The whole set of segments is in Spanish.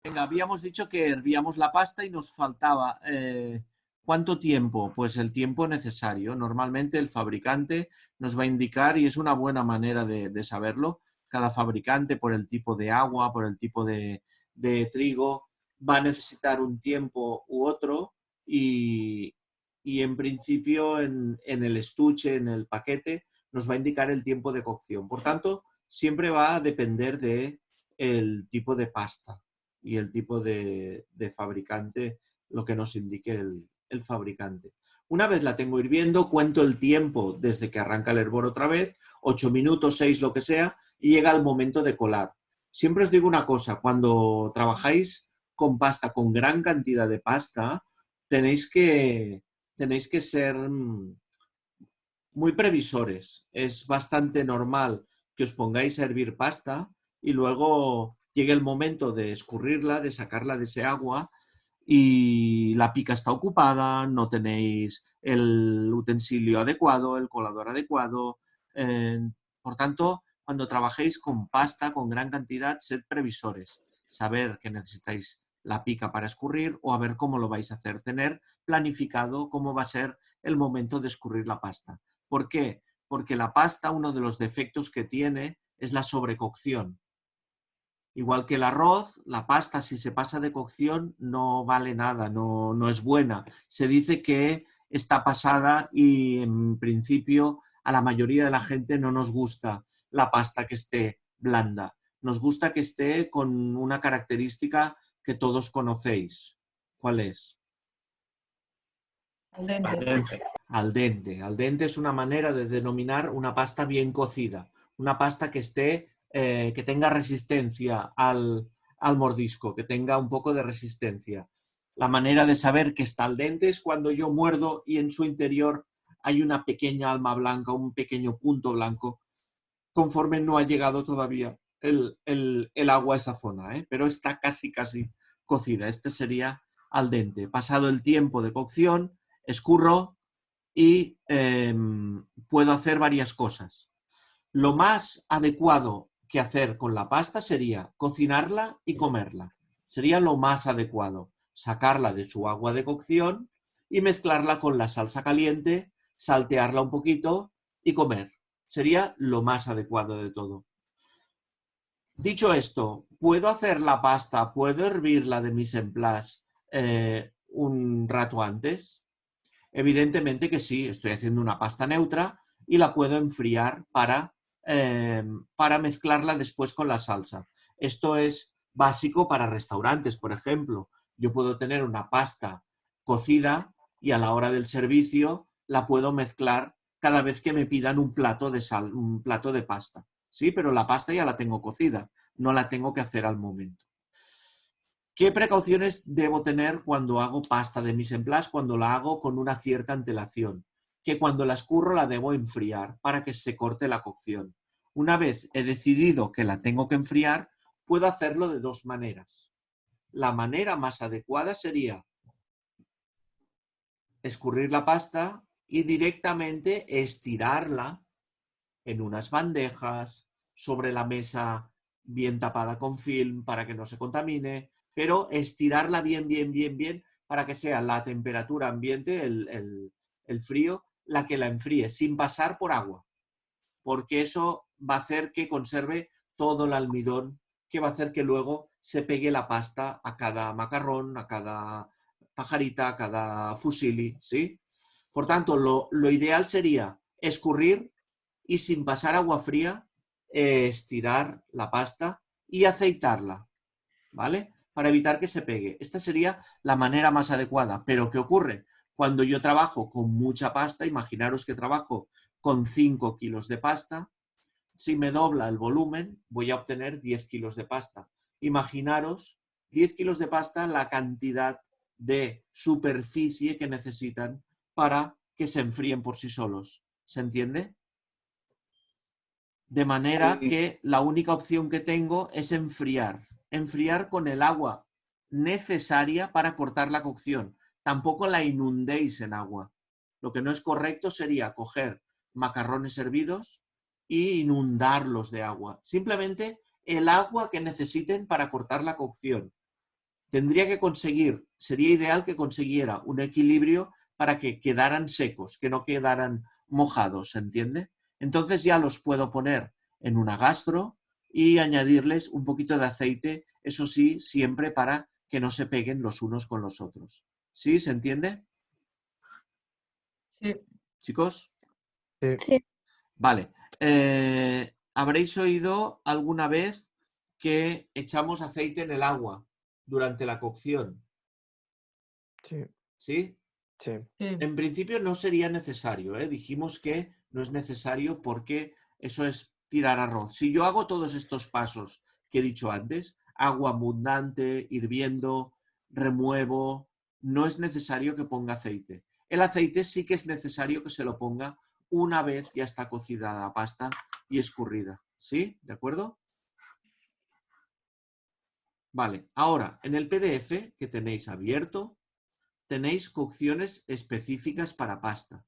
Venga, habíamos dicho que hervíamos la pasta y nos faltaba ¿cuánto tiempo? Pues el tiempo necesario. Normalmente el fabricante nos va a indicar, y es una buena manera de saberlo, cada fabricante por el tipo de agua, por el tipo de trigo, va a necesitar un tiempo u otro y, y en principio en el estuche, en el paquete, nos va a indicar el tiempo de cocción. Por tanto, siempre va a depender de el tipo de pasta y el tipo de fabricante, lo que nos indique el fabricante. Una vez la tengo hirviendo, cuento el tiempo desde que arranca el hervor otra vez, 8 minutos, 6, lo que sea, y llega el momento de colar. Siempre os digo una cosa, cuando trabajáis con pasta, con gran cantidad de pasta, tenéis que, tenéis que ser muy previsores. Es bastante normal que os pongáis a hervir pasta y luego llegue el momento de escurrirla, de sacarla de ese agua y la pica está ocupada, no tenéis el utensilio adecuado, el colador adecuado. Eh, por tanto, cuando trabajéis con pasta, con gran cantidad, sed previsores. Saber que necesitáis la pica para escurrir o a ver cómo lo vais a hacer. Tener planificado cómo va a ser el momento de escurrir la pasta. ¿Por qué? Porque la pasta, uno de los defectos que tiene es la sobrecocción. Igual que el arroz, la pasta, si se pasa de cocción, no vale nada, no es buena. Se dice que está pasada y en principio a la mayoría de la gente no nos gusta la pasta que esté blanda. Nos gusta que esté con una característica que todos conocéis. ¿Cuál es? Al dente. Al dente. Al dente es una manera de denominar una pasta bien cocida, una pasta que esté, que tenga resistencia al mordisco, que tenga un poco de resistencia. La manera de saber que está al dente es cuando yo muerdo y en su interior hay una pequeña alma blanca, un pequeño punto blanco, conforme no ha llegado todavía el agua a esa zona, ¿eh? Pero está casi cocida. Este sería al dente. Pasado el tiempo de cocción, escurro y puedo hacer varias cosas. Lo más adecuado que hacer con la pasta sería cocinarla y comerla. Sería lo más adecuado. Sacarla de su agua de cocción y mezclarla con la salsa caliente, saltearla un poquito y comer. Sería lo más adecuado de todo. Dicho esto, ¿puedo hacer la pasta, puedo hervirla de mise en place un rato antes? Evidentemente que sí, estoy haciendo una pasta neutra y la puedo enfriar para mezclarla después con la salsa. Esto es básico para restaurantes, por ejemplo. Yo puedo tener una pasta cocida y a la hora del servicio la puedo mezclar cada vez que me pidan un plato de sal, un plato de pasta. Sí, pero la pasta ya la tengo cocida, no la tengo que hacer al momento. ¿Qué precauciones debo tener cuando hago pasta de mise en place? Cuando la hago con una cierta antelación. Que cuando la escurro la debo enfriar para que se corte la cocción. Una vez he decidido que la tengo que enfriar, puedo hacerlo de dos maneras. La manera más adecuada sería escurrir la pasta y directamente estirarla en unas bandejas, sobre la mesa bien tapada con film para que no se contamine, pero estirarla bien para que sea la temperatura ambiente, el frío, la que la enfríe, sin pasar por agua, porque eso va a hacer que conserve todo el almidón, que va a hacer que luego se pegue la pasta a cada macarrón, a cada pajarita, a cada fusilli, ¿sí? Por tanto, lo ideal sería escurrir y sin pasar agua fría, estirar la pasta y aceitarla, ¿vale? Para evitar que se pegue. Esta sería la manera más adecuada. Pero ¿qué ocurre? Cuando yo trabajo con mucha pasta, imaginaros que trabajo con 5 kilos de pasta, si me dobla el volumen, voy a obtener 10 kilos de pasta. Imaginaros 10 kilos de pasta, la cantidad de superficie que necesitan para que se enfríen por sí solos. ¿Se entiende? De manera Sí. que la única opción que tengo es enfriar. Enfriar con el agua necesaria para cortar la cocción. Tampoco la inundéis en agua. Lo que no es correcto sería coger macarrones hervidos e inundarlos de agua. Simplemente el agua que necesiten para cortar la cocción. Tendría que conseguir, sería ideal que consiguiera un equilibrio para que quedaran secos, que no quedaran mojados, ¿se entiende? Entonces ya los puedo poner en una gastro y añadirles un poquito de aceite, eso sí, siempre para que no se peguen los unos con los otros. ¿Sí? ¿Se entiende? Sí. Chicos. Sí. Sí. Vale. ¿Habréis oído alguna vez que echamos aceite en el agua durante la cocción? Sí. ¿Sí? Sí. Sí. En principio no sería necesario, ¿eh? Dijimos que no es necesario porque eso es tirar arroz. Si yo hago todos estos pasos que he dicho antes, agua abundante, hirviendo, remuevo, no es necesario que ponga aceite. El aceite sí que es necesario que se lo ponga una vez ya está cocida la pasta y escurrida. ¿Sí? ¿De acuerdo? Vale, ahora en el PDF que tenéis abierto, tenéis cocciones específicas para pasta.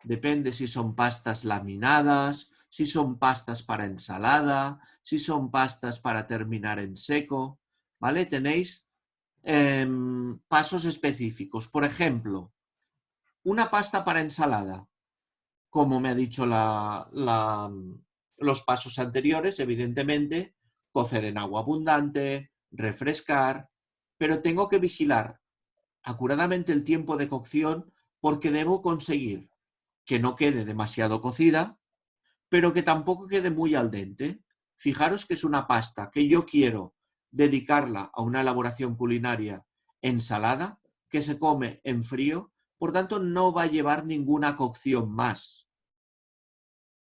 Depende si son pastas laminadas, si son pastas para ensalada, si son pastas para terminar en seco, ¿vale? Tenéis pasos específicos. Por ejemplo, una pasta para ensalada, como me ha dicho los pasos anteriores, evidentemente, cocer en agua abundante, refrescar, pero tengo que vigilar acuradamente el tiempo de cocción porque debo conseguir que no quede demasiado cocida, pero que tampoco quede muy al dente. Fijaros que es una pasta que yo quiero dedicarla a una elaboración culinaria ensalada, que se come en frío, por tanto no va a llevar ninguna cocción más.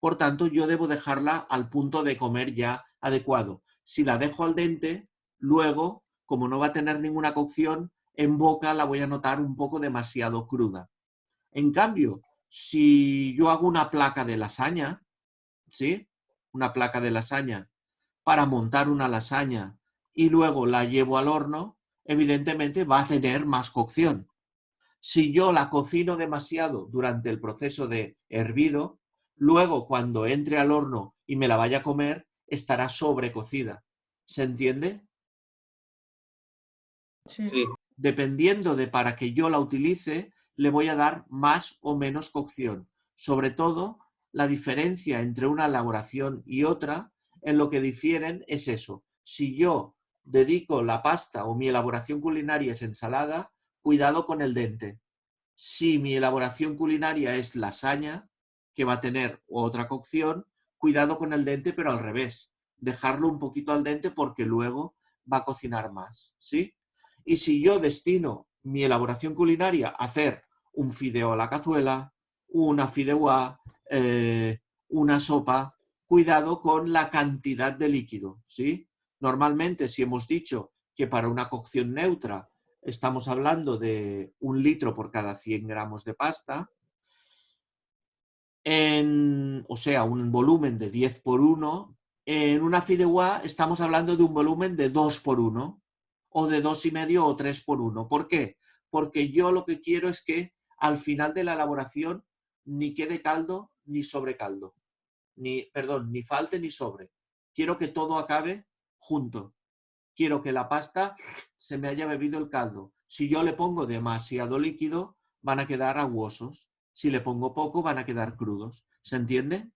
Por tanto, yo debo dejarla al punto de comer ya adecuado. Si la dejo al dente, luego, como no va a tener ninguna cocción, en boca la voy a notar un poco demasiado cruda. En cambio, si yo hago una placa de lasaña, ¿sí? Una placa de lasaña para montar una lasaña y luego la llevo al horno, evidentemente va a tener más cocción. Si yo la cocino demasiado durante el proceso de hervido, luego cuando entre al horno y me la vaya a comer, estará sobrecocida. ¿Se entiende? Sí. Sí. Dependiendo de para que yo la utilice, le voy a dar más o menos cocción. Sobre todo, la diferencia entre una elaboración y otra, en lo que difieren es eso. Si yo dedico la pasta o mi elaboración culinaria es ensalada, cuidado con el dente. Si mi elaboración culinaria es lasaña, que va a tener otra cocción, cuidado con el dente, pero al revés. Dejarlo un poquito al dente porque luego va a cocinar más, ¿sí? Y si yo destino mi elaboración culinaria a hacer un fideo a la cazuela, una fideuá, una sopa, cuidado con la cantidad de líquido, ¿sí? Normalmente, si hemos dicho que para una cocción neutra estamos hablando de 1 litro por cada 100 gramos de pasta, o sea, un volumen de 10 por 1, en una fideuá estamos hablando de un volumen de 2 por 1 o de 2,5 o 3 por 1. ¿Por qué? Porque yo lo que quiero es que al final de la elaboración ni quede caldo ni sobrecaldo. Ni falte ni sobre. Quiero que todo acabe junto. Quiero que la pasta se me haya bebido el caldo. Si yo le pongo demasiado líquido, van a quedar aguosos. Si le pongo poco, van a quedar crudos. ¿Se entiende?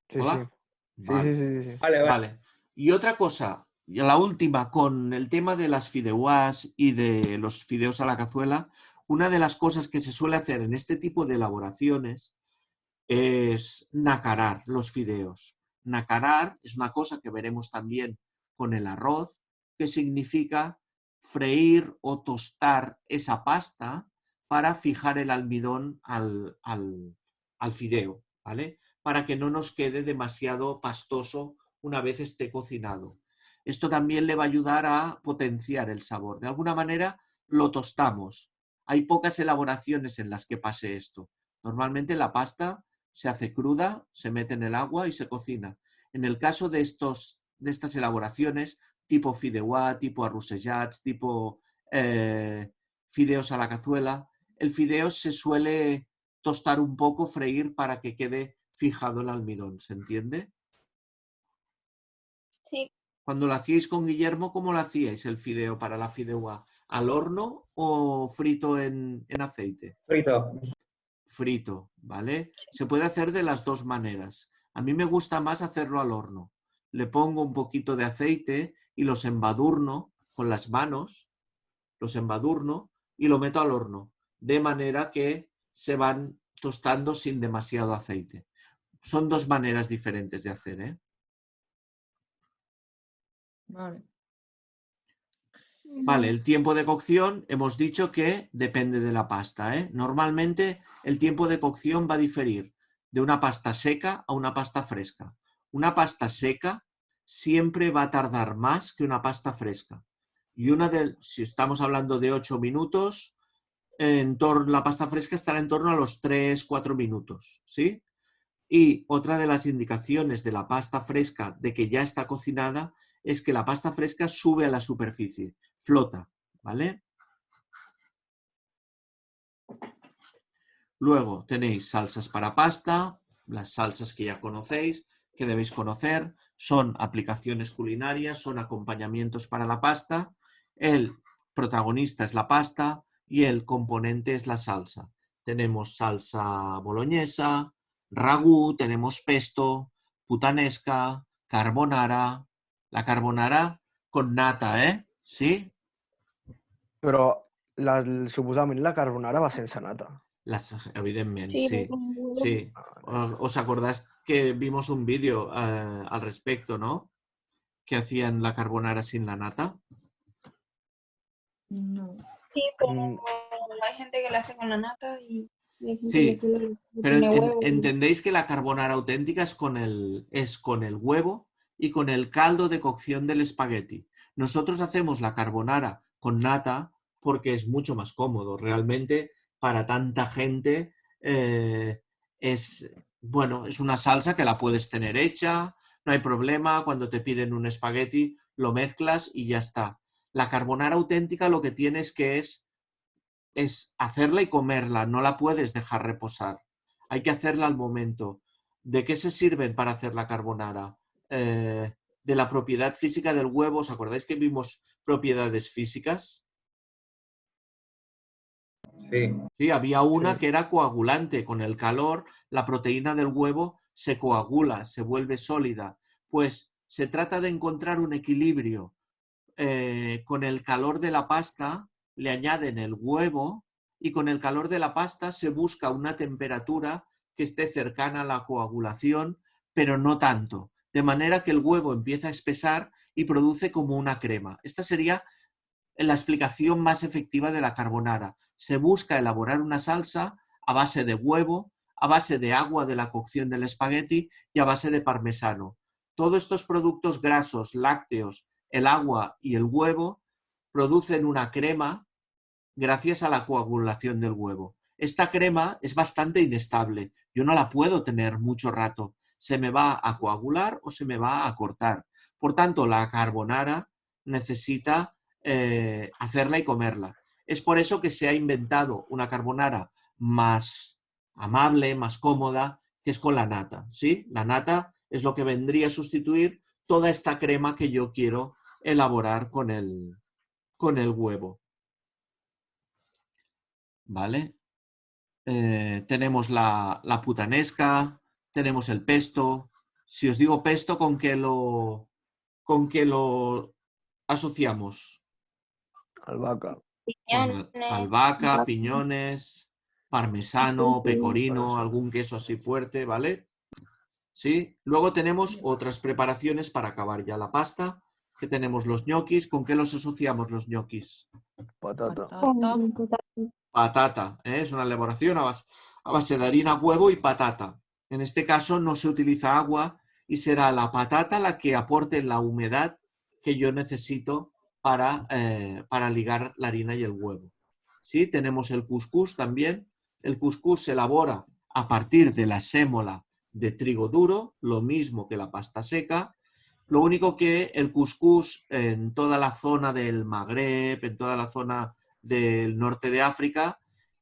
Sí, sí. ¿Hola? Sí, Vale. sí, sí, sí. Vale, vale. Vale. Y otra cosa, la última, con el tema de las fideuás y de los fideos a la cazuela, una de las cosas que se suele hacer en este tipo de elaboraciones es nacarar los fideos. Nacarar es una cosa que veremos también con el arroz, que significa freír o tostar esa pasta para fijar el almidón al fideo, ¿vale? Para que no nos quede demasiado pastoso una vez esté cocinado. Esto también le va a ayudar a potenciar el sabor. De alguna manera lo tostamos. Hay pocas elaboraciones en las que pase esto. Normalmente la pasta se hace cruda, se mete en el agua y se cocina. En el caso de estas elaboraciones, tipo fideuá, tipo arrossejats, tipo fideos a la cazuela, el fideo se suele tostar un poco, freír para que quede fijado el almidón, ¿se entiende? Sí. Cuando lo hacíais con Guillermo, ¿cómo lo hacíais el fideo para la fideuá? ¿Al horno o frito en aceite? Frito. Frito, ¿vale? Se puede hacer de las dos maneras. A mí me gusta más hacerlo al horno. Le pongo un poquito de aceite y los embadurno con las manos, los embadurno y lo meto al horno, de manera que se van tostando sin demasiado aceite. Son dos maneras diferentes de hacer, ¿eh? Vale. Vale, el tiempo de cocción hemos dicho que depende de la pasta, ¿eh? Normalmente el tiempo de cocción va a diferir de una pasta seca a una pasta fresca. Una pasta seca siempre va a tardar más que una pasta fresca. Y si estamos hablando de 8 minutos, la pasta fresca estará en torno a los 3-4 minutos, ¿sí? Y otra de las indicaciones de la pasta fresca de que ya está cocinada es que la pasta fresca sube a la superficie, flota, ¿vale? Luego tenéis salsas para pasta, las salsas que ya conocéis, que debéis conocer, son aplicaciones culinarias, son acompañamientos para la pasta. El protagonista es la pasta y el componente es la salsa. Tenemos salsa boloñesa, ragú, tenemos pesto, puttanesca, carbonara. La carbonara con nata, ¿eh? ¿Sí? Però suposadament la carbonara va sense nata. Evidentemente, Sí, sí. Sí. ¿Os acordáis que vimos un vídeo al respecto, ¿no? Que hacían la carbonara sin la nata. No. sí, pero hay gente que la hace con la nata y hay gente Sí, que solo le pero pone huevo. entendéis que la carbonara auténtica es con el huevo y con el caldo de cocción del espagueti. Nosotros hacemos la carbonara con nata porque es mucho más cómodo. Realmente, para tanta gente, bueno, es una salsa que la puedes tener hecha, no hay problema. Cuando te piden un espagueti, lo mezclas y ya está. La carbonara auténtica lo que tienes que es hacerla y comerla, no la puedes dejar reposar. Hay que hacerla al momento. ¿De qué se sirven para hacer la carbonara? De la propiedad física del huevo. ¿Os acordáis que vimos propiedades físicas? Sí. Sí, había una Sí. que era coagulante. Con el calor, la proteína del huevo se coagula, se vuelve sólida. Pues se trata de encontrar un equilibrio. Con el calor de la pasta le añaden el huevo y con el calor de la pasta se busca una temperatura que esté cercana a la coagulación, pero no tanto, de manera que el huevo empieza a espesar y produce como una crema. Esta sería la explicación más efectiva de la carbonara. Se busca elaborar una salsa a base de huevo, a base de agua de la cocción del espagueti y a base de parmesano. Todos estos productos grasos, lácteos, el agua y el huevo producen una crema gracias a la coagulación del huevo. Esta crema es bastante inestable. Yo no la puedo tener mucho rato. Se me va a coagular o se me va a cortar. Por tanto, la carbonara necesita hacerla y comerla. Es por eso que se ha inventado una carbonara más amable, más cómoda, que es con la nata, ¿sí? La nata es lo que vendría a sustituir toda esta crema que yo quiero elaborar con el huevo. ¿Vale? Tenemos la puttanesca, tenemos el pesto. Si os digo pesto, ¿con qué lo asociamos? Albahaca. Piñones, Albahaca, piñones, parmesano, sí, pecorino, algún queso así fuerte, ¿vale? ¿Sí? Luego tenemos otras preparaciones para acabar ya la pasta, que tenemos los ñoquis. ¿Con qué los asociamos los ñoquis? Patata. Patata. Patata, ¿eh? Es una elaboración a base de harina, huevo y patata. En este caso no se utiliza agua y será la patata la que aporte la humedad que yo necesito para ligar la harina y el huevo. ¿Sí? Tenemos el cuscús también. El cuscús se elabora a partir de la sémola de trigo duro, lo mismo que la pasta seca. Lo único que el cuscús en toda la zona del Magreb, en toda la zona del norte de África,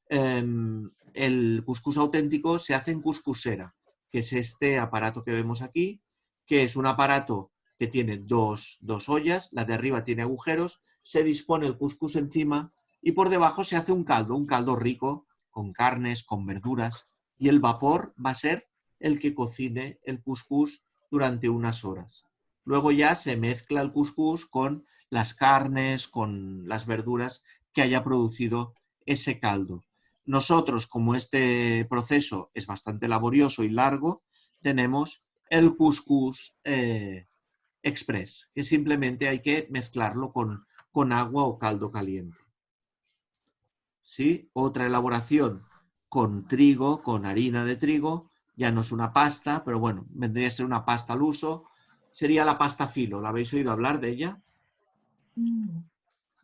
el cuscús auténtico se hace en cuscusera, que es este aparato que vemos aquí, que es un aparato que tiene dos ollas, la de arriba tiene agujeros, se dispone el cuscús encima y por debajo se hace un caldo rico, con carnes, con verduras, y el vapor va a ser el que cocine el cuscús durante unas horas. Luego ya se mezcla el cuscús con las carnes, con las verduras que haya producido ese caldo. Nosotros, como este proceso es bastante laborioso y largo, tenemos el cuscús express, que simplemente hay que mezclarlo con agua o caldo caliente. ¿Sí? Otra elaboración con trigo, con harina de trigo, ya no es una pasta, pero bueno, vendría a ser una pasta al uso, sería la pasta filo. ¿La habéis oído hablar de ella?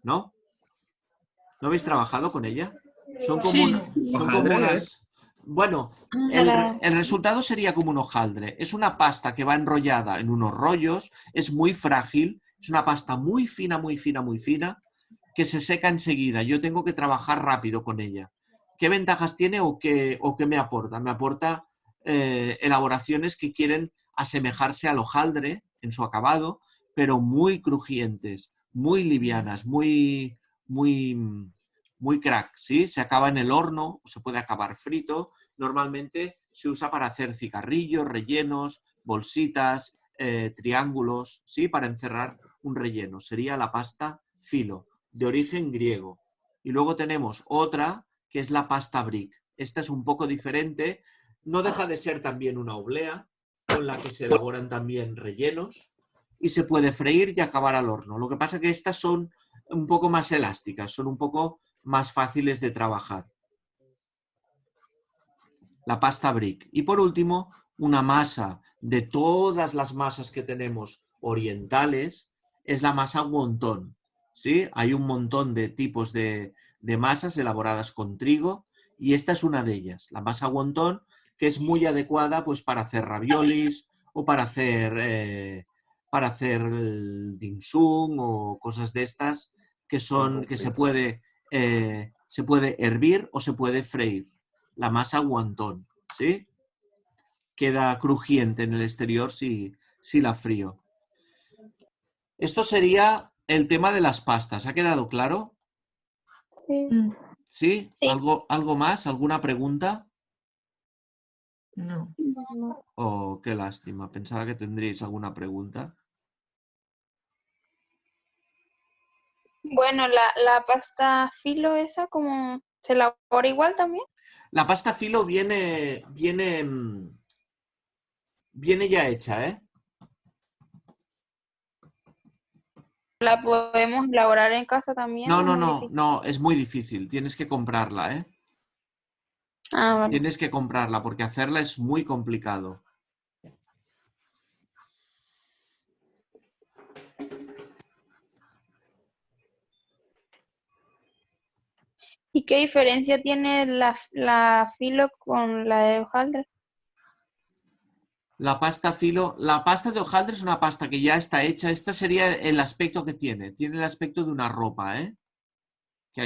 ¿No? ¿No habéis trabajado con ella? Son como, Sí. son como Hojaldre, unas... Bueno, De la- el resultado sería como un hojaldre. Es una pasta que va enrollada en unos rollos, es muy frágil, es una pasta muy fina, muy fina, muy fina, que se seca enseguida. Yo tengo que trabajar rápido con ella. ¿Qué ventajas tiene o qué me aporta? Me aporta elaboraciones que quieren asemejarse al hojaldre en su acabado, pero muy crujientes, muy livianas, muy, muy crack, ¿sí? Se acaba en el horno, se puede acabar frito. Normalmente se usa para hacer cigarrillos, rellenos, bolsitas, triángulos, ¿sí? Para encerrar un relleno. Sería la pasta filo, de origen griego. Y luego tenemos otra, que es la pasta brick. Esta es un poco diferente, no deja de ser también una oblea, con la que se elaboran también rellenos, y se puede freír y acabar al horno. Lo que pasa es que estas son un poco más elásticas, son un poco más fáciles de trabajar. La pasta brick. Y por último, una masa de todas las masas que tenemos orientales, es la masa wonton. ¿Sí? Hay un montón de tipos de masas elaboradas con trigo y esta es una de ellas, la masa wonton, que es muy adecuada pues, para hacer raviolis o para hacer el dim sum o cosas de estas que se puede hervir o se puede freír. La masa wonton, ¿sí? Queda crujiente en el exterior si la frío. Esto sería el tema de las pastas. ¿Ha quedado claro? Sí. ¿Sí? Sí. ¿Algo más? ¿Alguna pregunta? No. Oh, qué lástima. Pensaba que tendríais alguna pregunta. Bueno, la pasta filo esa, como se elabora igual también. La pasta filo viene ya hecha, ¿eh? La podemos elaborar en casa también, No, o es no, muy no, difícil. no, es muy difícil. Tienes que comprarla, ¿eh? Ah, vale. Tienes que comprarla porque hacerla es muy complicado. ¿Y qué diferencia tiene la filo con la de hojaldre? La pasta filo, la pasta de hojaldre es una pasta que ya está hecha. Este sería el aspecto que tiene. Tiene el aspecto de una ropa, ¿eh? Que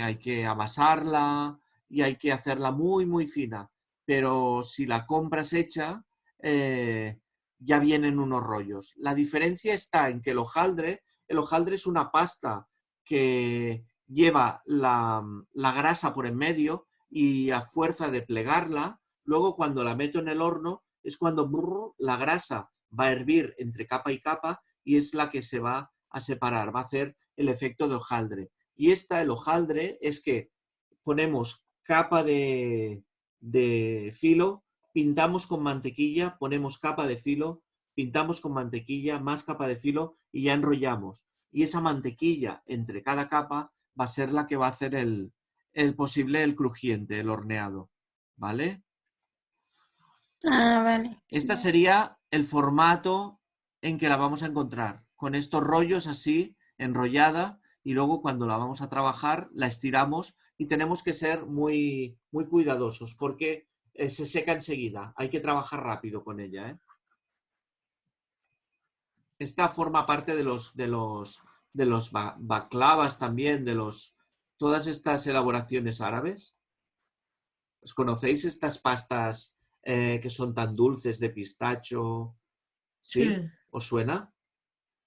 hay que amasarla y hay que hacerla muy, muy fina. Pero si la compras hecha, ya vienen unos rollos. La diferencia está en que el hojaldre es una pasta que lleva la grasa por en medio y a fuerza de plegarla, luego cuando la meto en el horno es cuando la grasa va a hervir entre capa y capa y es la que se va a separar, va a hacer el efecto de hojaldre. Y el hojaldre, es que ponemos capa de filo, pintamos con mantequilla, ponemos capa de filo, pintamos con mantequilla, más capa de filo y ya enrollamos. Y esa mantequilla entre cada capa va a ser la que va a hacer el crujiente, el horneado. ¿Vale? Ah, vale. Este sería el formato en que la vamos a encontrar, con estos rollos así, enrollada, y luego cuando la vamos a trabajar la estiramos y tenemos que ser muy, muy cuidadosos porque se seca enseguida, hay que trabajar rápido con ella, ¿eh? Esta forma parte de los baklavas también, todas estas elaboraciones árabes. ¿Os conocéis estas pastas que son tan dulces de pistacho? Sí. ¿Sí? ¿Os suena?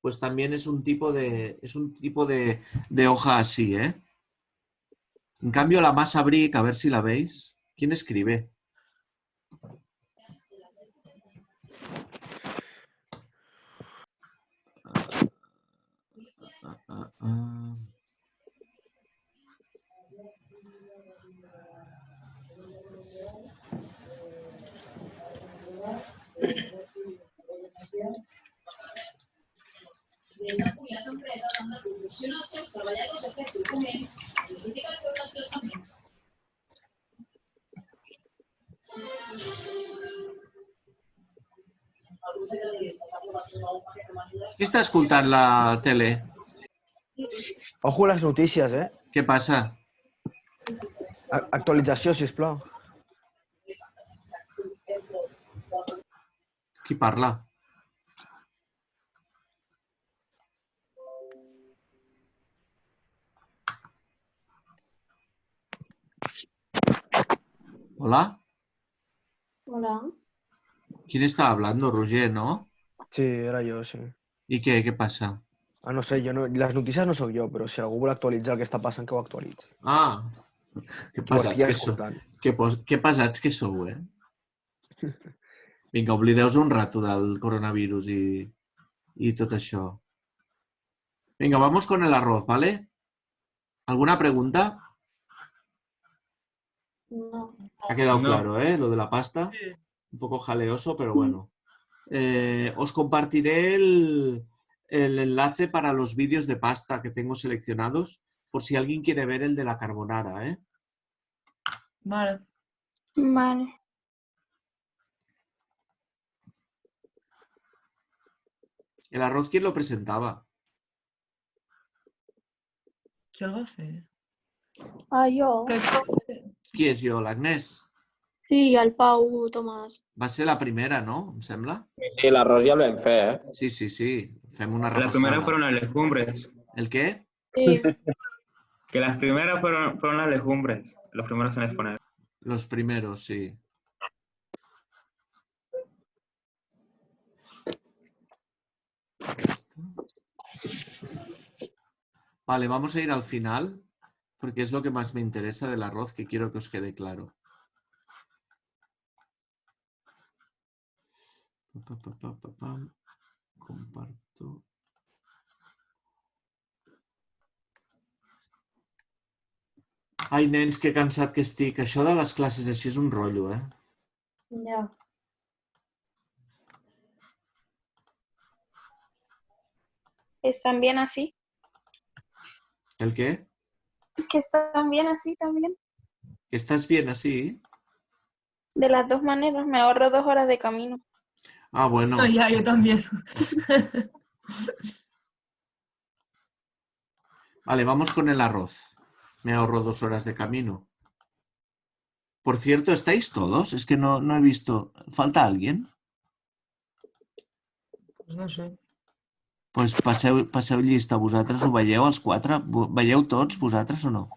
pues también es un tipo de hoja así, ¿eh? En cambio, la masa brick, a ver si la veis. ¿Quién escribe? Ah. Des d'avui, les empreses han de proporcionar als seus treballadors aquest document que justifica els seus desplaçaments. El Consell de Ministres ha aprovat un nou paquet de mesures... Qui està escoltant la tele? Ojo les notícies, eh? Què passa? Actualització, sisplau. Qui parla? Hola? Hola. ¿Quién está hablando? Roger, ¿no? Sí, era jo, sí. ¿Y qué pasa? Ah, no sé, jo no, les notícies no sóc jo, però si algú vol actualitzar el que està passant, que ho actualitzi. Ah, que Ho pesats estic que sou. escoltant. Que pesats que sou, eh? Vinga, oblideu-vos un rato del coronavirus y todo això. Venga, vamos con el arroz, ¿vale? ¿Alguna pregunta? No. Ha quedado No. claro, ¿eh? Lo de la pasta. Sí. Un poco jaleoso, pero bueno. Os compartiré el enlace para los vídeos de pasta que tengo seleccionados, por si alguien quiere ver el de la carbonara, ¿eh? Vale. Vale. ¿El arroz quién lo presentaba? Qui el va fer? Ah, jo? Qui és jo? ¿L'Agnès? Sí, el Pau Tomàs. Va ser la primera, no? Em sembla? Sí, l'arròs ja el vam fer, eh? Sí. Fem una Las primeras repassada. fueron las legumbres. ¿El qué? Sí. Que las primeras fueron las legumbres. Los primeros en exponer. Los primeros, sí. Vale, vamos a ir al final, porque es lo que más me interesa del arroz, que quiero que os quede claro. Comparto. Ai, nens, que cansat que estic. Això de les classes així és un rotllo, eh? Ja. ¿Están bien así? ¿El qué? ¿Que están bien así también? ¿Que estás bien así? De las dos maneras, me ahorro 2 horas de camino. Ah, bueno. No, ya, yo también. Vale, vamos con el arroz. Me ahorro 2 horas de camino. Por cierto, ¿estáis todos? Es que no he visto. ¿Falta alguien? Pues no sé. Pues passeu llista. Vosaltres ho veieu, els 4? Veieu tots, vosaltres, o no?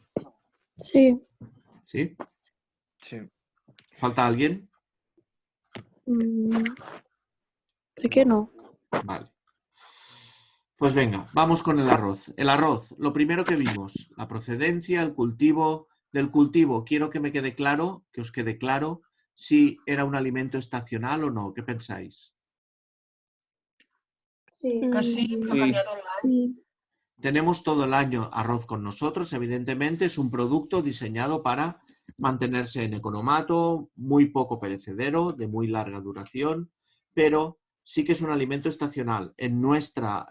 Sí. Sí? Sí. ¿Falta alguien? ¿Por qué no? Vale. Pues venga, vamos con el arroz. El arroz, lo primero que vimos, la procedencia, el cultivo. Del cultivo, quiero que me quede claro, que os quede claro, si era un alimento estacional o no. ¿Qué pensáis? Sí. Casi, Sí. canvia tot l'any. Sí. Tenemos todo el año arroz con nosotros, evidentemente es un producto diseñado para mantenerse en economato, muy poco perecedero, de muy larga duración, pero sí que es un alimento estacional. En nuestra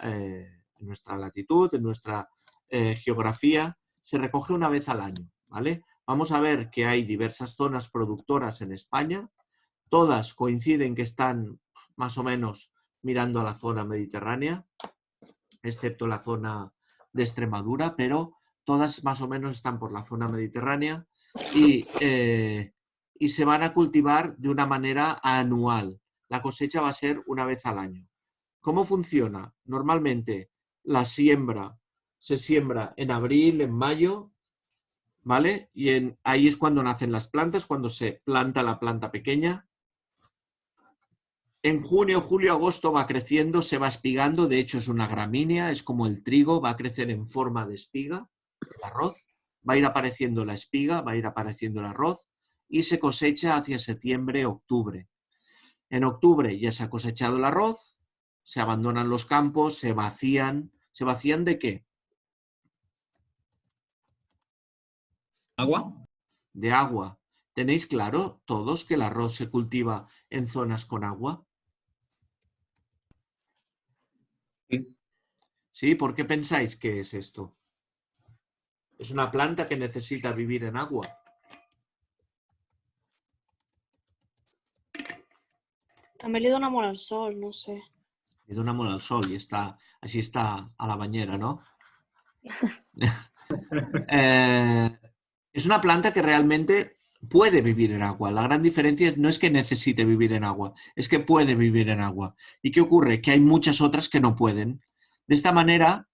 latitud, en nuestra geografía, se recoge una vez al año, ¿vale? Vamos a ver que hay diversas zonas productoras en España, todas coinciden que están más o menos mirando a la zona mediterránea, excepto la zona de Extremadura, pero todas más o menos están por la zona mediterránea y se van a cultivar de una manera anual. La cosecha va a ser una vez al año. ¿Cómo funciona? Normalmente la siembra se siembra en abril, en mayo, ¿vale? Y ahí es cuando nacen las plantas, cuando se planta la planta pequeña. En junio, julio, agosto va creciendo, se va espigando, de hecho es una gramínea, es como el trigo, va a crecer en forma de espiga, el arroz, va a ir apareciendo la espiga, va a ir apareciendo el arroz y se cosecha hacia septiembre, octubre. En octubre ya se ha cosechado el arroz, se abandonan los campos, se vacían. ¿Se vacían de qué? ¿Agua? De agua. ¿Tenéis claro todos que el arroz se cultiva en zonas con agua? Sí. ¿Sí? ¿Por qué pensáis que es esto? Es una planta que necesita vivir en agua. També li dona molt al sol, no sé. Le da una mano al sol y así está a la bañera, ¿no? Es una planta que realmente puede vivir en agua. La gran diferencia no es que necesite vivir en agua, es que puede vivir en agua. ¿Y qué ocurre? Que hay muchas otras que no pueden. De esta manera,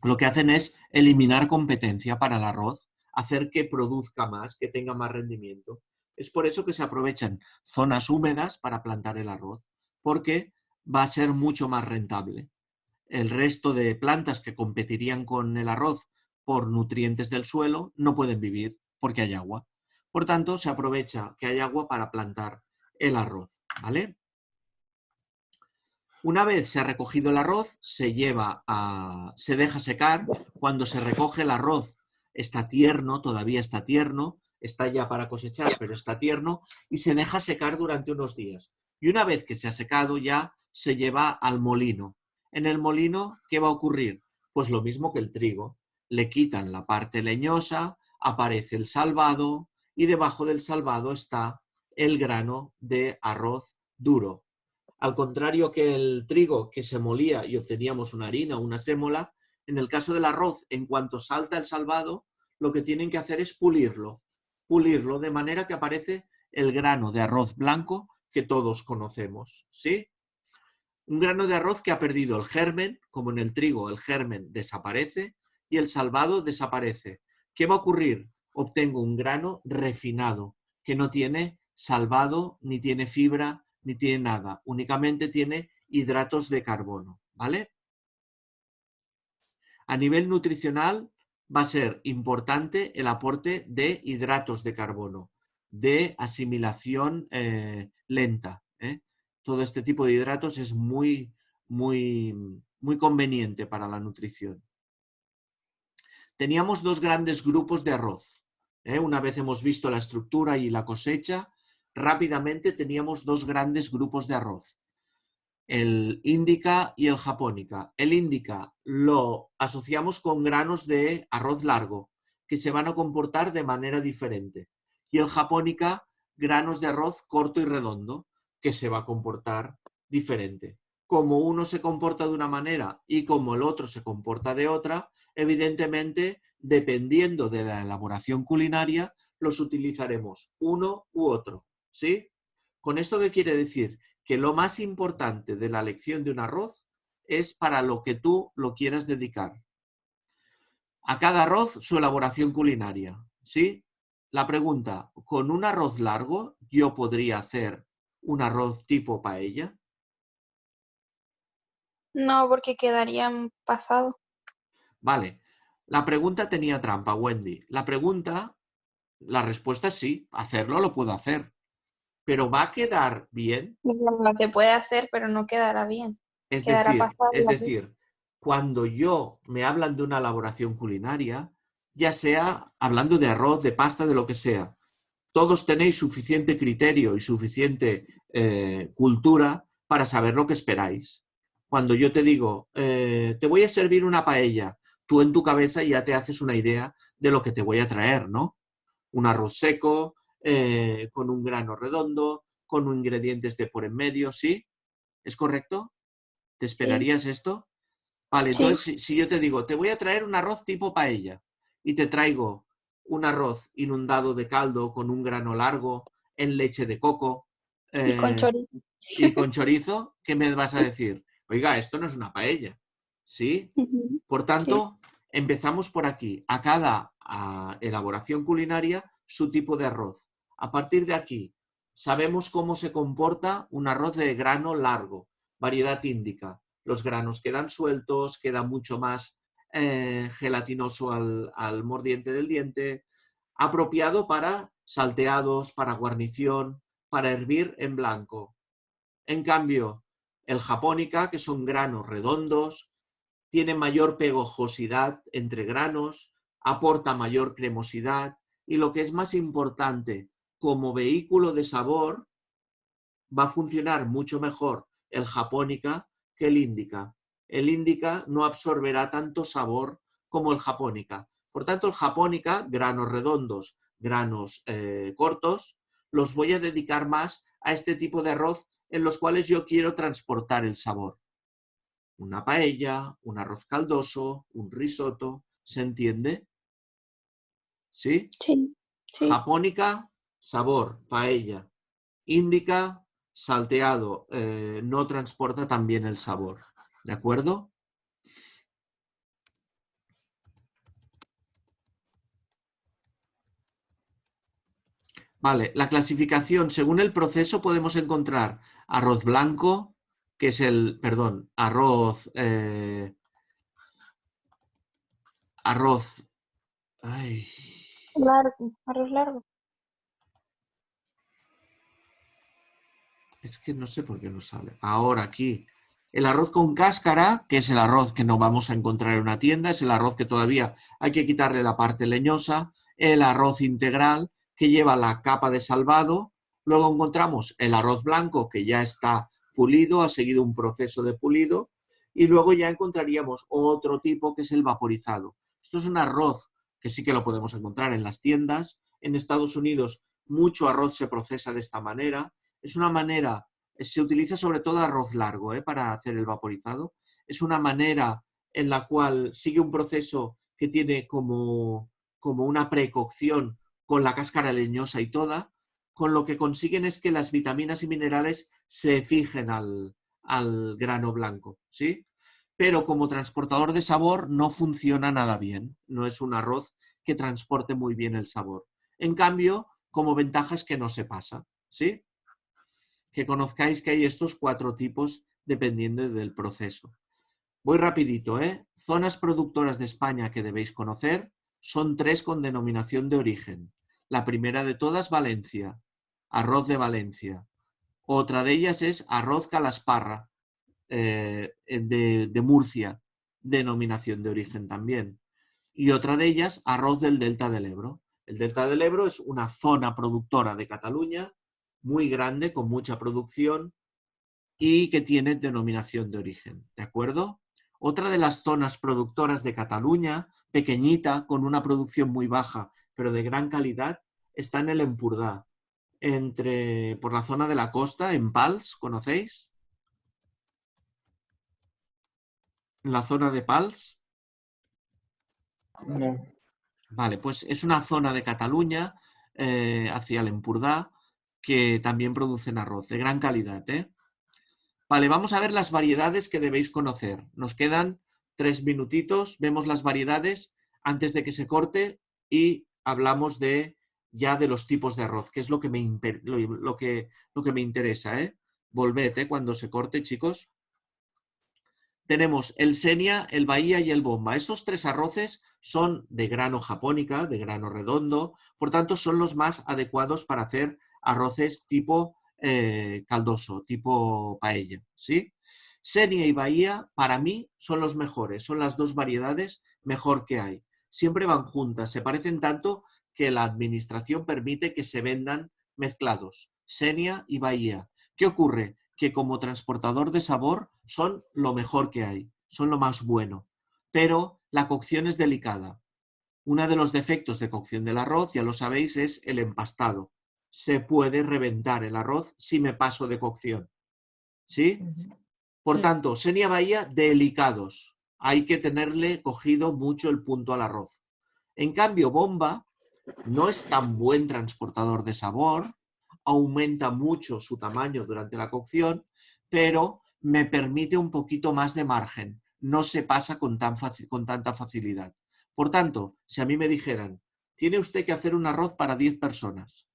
lo que hacen es eliminar competencia para el arroz, hacer que produzca más, que tenga más rendimiento. Es por eso que se aprovechan zonas húmedas para plantar el arroz, porque va a ser mucho más rentable. El resto de plantas que competirían con el arroz por nutrientes del suelo no pueden vivir porque hay agua. Por tanto, se aprovecha que hay agua para plantar el arroz, ¿vale? Una vez se ha recogido el arroz, se deja secar. Cuando se recoge el arroz está tierno, todavía está tierno, está ya para cosechar, pero está tierno, y se deja secar durante unos días. Y una vez que se ha secado ya se lleva al molino. En el molino, ¿qué va a ocurrir? Pues lo mismo que el trigo. Le quitan la parte leñosa, aparece el salvado y debajo del salvado está el grano de arroz duro. Al contrario que el trigo, que se molía y obteníamos una harina o una sémola, en el caso del arroz, en cuanto salta el salvado, lo que tienen que hacer es pulirlo de manera que aparece el grano de arroz blanco que todos conocemos, ¿sí? Un grano de arroz que ha perdido el germen, como en el trigo el germen desaparece y el salvado desaparece. ¿Qué va a ocurrir? Obtengo un grano refinado, que no tiene salvado, ni tiene fibra, ni tiene nada. Únicamente tiene hidratos de carbono, ¿vale? A nivel nutricional va a ser importante el aporte de hidratos de carbono, de asimilación lenta. Todo este tipo de hidratos es muy conveniente para la nutrición. Teníamos dos grandes grupos de arroz. Una vez hemos visto la estructura y la cosecha, rápidamente teníamos dos grandes grupos de arroz. El índica y el japónica. El índica lo asociamos con granos de arroz largo, que se van a comportar de manera diferente. Y el japónica, granos de arroz corto y redondo, que se va a comportar diferente. Como uno se comporta de una manera y como el otro se comporta de otra, evidentemente, dependiendo de la elaboración culinaria, los utilizaremos uno u otro, ¿sí? ¿Con esto qué quiere decir? Que lo más importante de la elección de un arroz es para lo que tú lo quieras dedicar. A cada arroz su elaboración culinaria, ¿sí? La pregunta, ¿con un arroz largo yo podría hacer un arroz tipo paella? No, porque quedarían pasados. Vale, la pregunta tenía trampa, Wendy. La respuesta es sí, hacerlo lo puedo hacer. ¿Pero va a quedar bien? Se puede hacer, pero no quedará bien. Es Quedará pasado. decir, cuando me hablan de una elaboración culinaria, ya sea hablando de arroz, de pasta, de lo que sea, todos tenéis suficiente criterio y suficiente cultura para saber lo que esperáis. Cuando yo te digo, te voy a servir una paella, tú en tu cabeza ya te haces una idea de lo que te voy a traer, ¿no? Un arroz seco, con un grano redondo, con ingredientes de por en medio, ¿sí? ¿Es correcto? ¿Te esperarías esto? Vale, Sí. entonces si yo te digo, te voy a traer un arroz tipo paella y te traigo un arroz inundado de caldo con un grano largo, en leche de coco Y con chorizo. y con chorizo, ¿qué me vas a decir? Oiga, esto no es una paella, ¿sí? Por tanto, empezamos por aquí. A cada elaboración culinaria, su tipo de arroz. A partir de aquí, sabemos cómo se comporta un arroz de grano largo, variedad índica. Los granos quedan sueltos, queda mucho más gelatinoso al mordiente del diente, apropiado para salteados, para guarnición, para hervir en blanco. En cambio, el Japónica, que son granos redondos, tiene mayor pegojosidad entre granos, aporta mayor cremosidad y lo que es más importante, como vehículo de sabor, va a funcionar mucho mejor el Japónica que el Índica. El Índica no absorberá tanto sabor como el Japónica. Por tanto, el Japónica, granos redondos, granos cortos, los voy a dedicar más a este tipo de arroz en los cuales yo quiero transportar el sabor. Una paella, un arroz caldoso, un risotto, ¿se entiende? ¿Sí? Sí, sí. Japónica, sabor, paella. Índica, salteado, no transporta tan bien el sabor. ¿De acuerdo? Vale, la clasificación, según el proceso podemos encontrar arroz blanco, que es arroz... Ay, Largo, arroz largo. es que no sé por qué no sale. Ahora aquí. El arroz con cáscara, que es el arroz que no vamos a encontrar en una tienda, es el arroz que todavía hay que quitarle la parte leñosa. El arroz integral, que lleva la capa de salvado. Luego encontramos el arroz blanco, que ya está pulido, ha seguido un proceso de pulido. Y luego ya encontraríamos otro tipo, que es el vaporizado. Esto es un arroz que sí que lo podemos encontrar en las tiendas. En Estados Unidos mucho arroz se procesa de esta manera. Es una manera, se utiliza sobre todo arroz largo para hacer el vaporizado. Es una manera en la cual sigue un proceso que tiene como una precocción con la cáscara leñosa y toda, con lo que consiguen es que las vitaminas y minerales se fijen al grano blanco, ¿sí? Pero como transportador de sabor no funciona nada bien. No es un arroz que transporte muy bien el sabor. En cambio, como ventaja es que no se pasa, ¿sí? Que conozcáis que hay estos 4 tipos dependiendo del proceso. Voy rapidito, ¿eh? Zonas productoras de España que debéis conocer son 3 con denominación de origen. La primera de todas, Valencia, arroz de Valencia. Otra de ellas es arroz calasparra, de Murcia, denominación de origen también. Y otra de ellas, arroz del Delta del Ebro. El Delta del Ebro es una zona productora de Cataluña muy grande, con mucha producción y que tiene denominación de origen, ¿de acuerdo? Otra de las zonas productoras de Cataluña, pequeñita, con una producción muy baja, pero de gran calidad, está en el Empordà, por la zona de la costa, en Pals, ¿conocéis? La zona de Pals. No. Vale, pues es una zona de Cataluña, hacia el Empordà, que también producen arroz, de gran calidad, ¿eh? Vale, vamos a ver las variedades que debéis conocer. Nos quedan 3 minutitos, vemos las variedades antes de que se corte y hablamos ya de los tipos de arroz, que es lo que me interesa, ¿eh? Volved, cuando se corte, chicos. Tenemos el Senia, el Bahía y el Bomba. Estos 3 arroces son de grano japónica, de grano redondo, por tanto son los más adecuados para hacer arroces tipo caldoso, tipo paella, ¿sí? Senia y Bahía, para mí, son los mejores, son las 2 variedades mejor que hay. Siempre van juntas, se parecen tanto que la administración permite que se vendan mezclados, Senia y Bahía. ¿Qué ocurre? Que como transportador de sabor son lo mejor que hay, son lo más bueno, pero la cocción es delicada. Uno de los defectos de cocción del arroz, ya lo sabéis, es el empastado. Se puede reventar el arroz si me paso de cocción, ¿sí? Por Sí. tanto, Senia Bahía, delicados. Hay que tenerle cogido mucho el punto al arroz. En cambio, Bomba no es tan buen transportador de sabor, aumenta mucho su tamaño durante la cocción, pero me permite un poquito más de margen. No se pasa con tanta facilidad. Por tanto, si a mí me dijeran, tiene usted que hacer un arroz para 10 personas,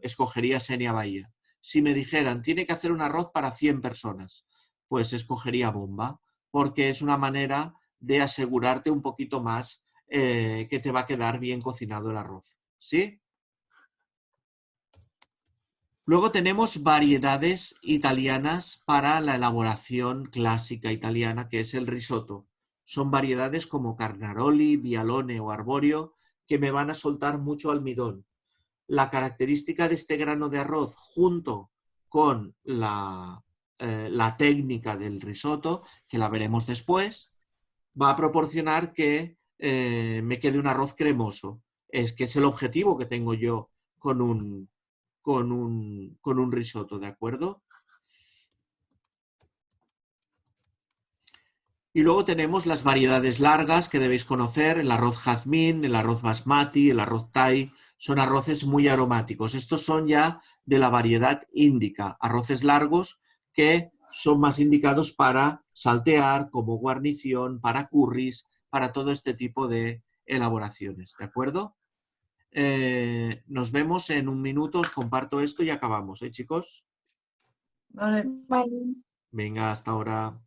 escogería Xenia Bahía. Si me dijeran, tiene que hacer un arroz para 100 personas, pues escogería Bomba, porque es una manera de asegurarte un poquito más que te va a quedar bien cocinado el arroz. ¿Sí? Luego tenemos variedades italianas para la elaboración clásica italiana, que es el risotto. Son variedades como Carnaroli, Vialone o Arborio, que me van a soltar mucho almidón. La característica de este grano de arroz, junto con la técnica del risotto, que la veremos después, va a proporcionar que me quede un arroz cremoso. Es que es el objetivo que tengo yo con un risotto, ¿de acuerdo? Y luego tenemos las variedades largas que debéis conocer, el arroz jazmín, el arroz basmati, el arroz thai, son arroces muy aromáticos. Estos son ya de la variedad índica, arroces largos que son más indicados para saltear, como guarnición, para curries, para todo este tipo de elaboraciones, ¿de acuerdo? Nos vemos en un minuto, os comparto esto y acabamos, chicos. Vale. Vale. Venga, hasta ahora.